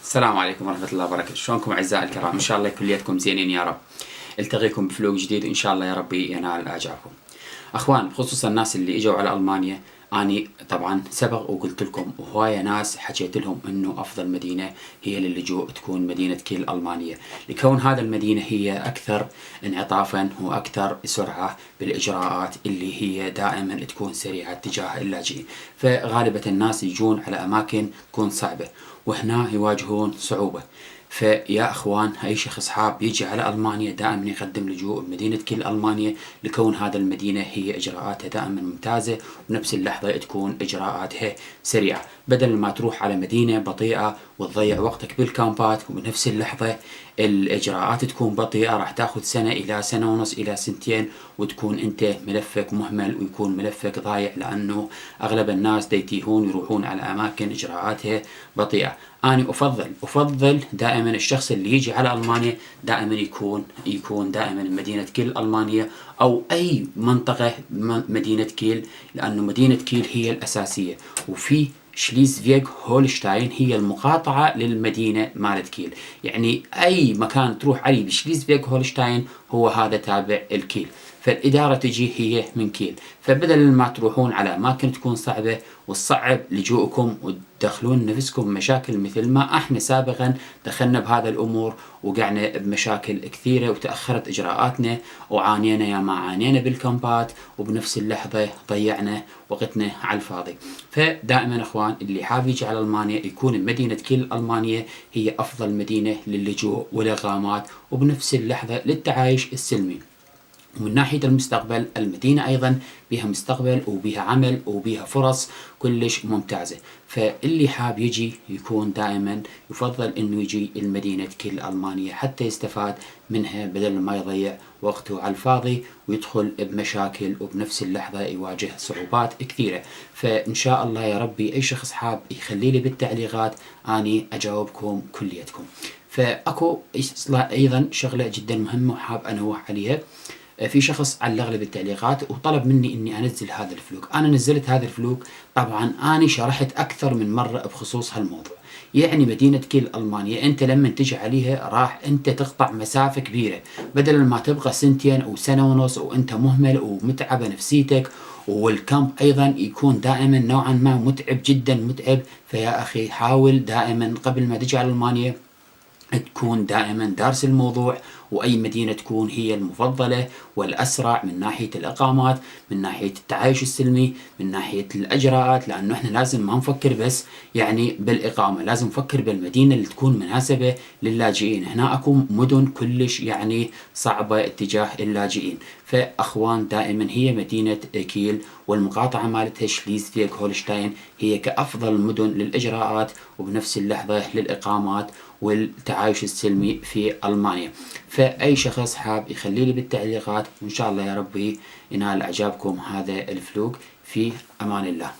السلام عليكم ورحمة الله وبركاته. شلونكم أعزائي الكرام؟ إن شاء الله كلياتكم زينين يا رب. التقيكم بفلوق جديد إن شاء الله يا ربي ينال إعجابكم. أخوان، خصوصا الناس اللي إجوا على ألمانيا، أني طبعا سبق وقلت لكم وهواية ناس حكيت لهم إنه أفضل مدينة هي للجوء تكون مدينة كيل الألمانية، لكون هذا المدينة هي أكثر انعطافا وأكثر سرعة بالإجراءات اللي هي دائما تكون سريعة تجاه اللاجئين. فغالبة الناس يجون على أماكن تكون صعبة وهنا يواجهون صعوبة. فيا اخوان، اي شخص حاب يجي على المانيا دائما يقدم لجوء مدينة كيل المانيا، لكون هذا المدينة هي اجراءاتها دائما ممتازة وبنفس اللحظة تكون اجراءاتها سريعة، بدل ما تروح على مدينة بطيئة وتضيع وقتك بالكامبات وبنفس اللحظة الاجراءات تكون بطيئة، راح تاخذ سنة الى سنة ونص الى سنتين وتكون انت ملفك مهمل ويكون ملفك ضايع، لانه اغلب الناس يتيهون يروحون على اماكن اجراءاتها بطيئة. أنا أفضل دائما الشخص اللي يجي على ألمانيا دائما يكون دائما مدينة كيل ألمانيا أو أي منطقة مدينة كيل، لأنه مدينة كيل هي الأساسية، وفي شليزفيغ هولشتاين هي المقاطعة للمدينة مالت كيل، يعني أي مكان تروح عليه بشليزفيغ هولشتاين هو هذا تابع الكيل، فالإدارة تجي هي من كيل. فبدل ما تروحون على أماكن تكون صعبة والصعب لجوءكم وتدخلون نفسكم مشاكل مثل ما احنا سابقا دخلنا بهذا الأمور وقعنا بمشاكل كثيرة وتأخرت إجراءاتنا وعانينا يا ما عانينا بالكامبات وبنفس اللحظة ضيعنا وقتنا على الفاضي. فدائما أخوان، اللي حاب يجي على ألمانيا يكون مدينة كيل ألمانيا هي أفضل مدينة للجوء والإقامات وبنفس اللحظة للتعايش السلمي. ومن ناحية المستقبل، المدينة أيضا بها مستقبل وبها عمل وبها فرص كلش ممتازة. فاللي حاب يجي يكون دائما يفضل انه يجي المدينة كيل ألمانيا حتى يستفاد منها بدل ما يضيع وقته على الفاضي ويدخل بمشاكل وبنفس اللحظة يواجه صعوبات كثيرة. فإن شاء الله يا ربي أي شخص حاب يخلي لي بالتعليقات أني أجاوبكم كليتكم. فأكو أيضا شغلة جدا مهمة وحاب أنوه عليها. في شخص علق لي بالتعليقات وطلب مني اني انزل هذا الفلوق. انا نزلت هذا الفلوق، طبعا انا شرحت اكثر من مرة بخصوص هالموضوع. يعني مدينة كيل ألمانيا انت لما تجي عليها راح انت تقطع مسافة كبيرة، بدل ما تبقى سنتين او سنة ونص وانت مهمل ومتعبة نفسيتك، والكامب ايضا يكون دائما نوعا ما متعب جدا متعب. فيا اخي حاول دائما قبل ما تجي على ألمانيا تكون دائما دارس الموضوع، وأي مدينة تكون هي المفضلة والأسرع من ناحية الإقامات، من ناحية التعايش السلمي، من ناحية الإجراءات، لأنه إحنا لازم ما نفكر بس يعني بالإقامة، لازم نفكر بالمدينة اللي تكون مناسبة للاجئين. هنا أكو مدن كلش يعني صعبة اتجاه اللاجئين. فأخوان دائما هي مدينة كيل والمقاطعة مالتها شليزفيغ هولشتاين هي كأفضل مدن للإجراءات وبنفس اللحظة للإقامات والتعايش السلمي في ألمانيا. فأي شخص حاب يخلي لي بالتعليقات، وإن شاء الله يا ربي ينال إعجابكم هذا الفلوق. في أمان الله.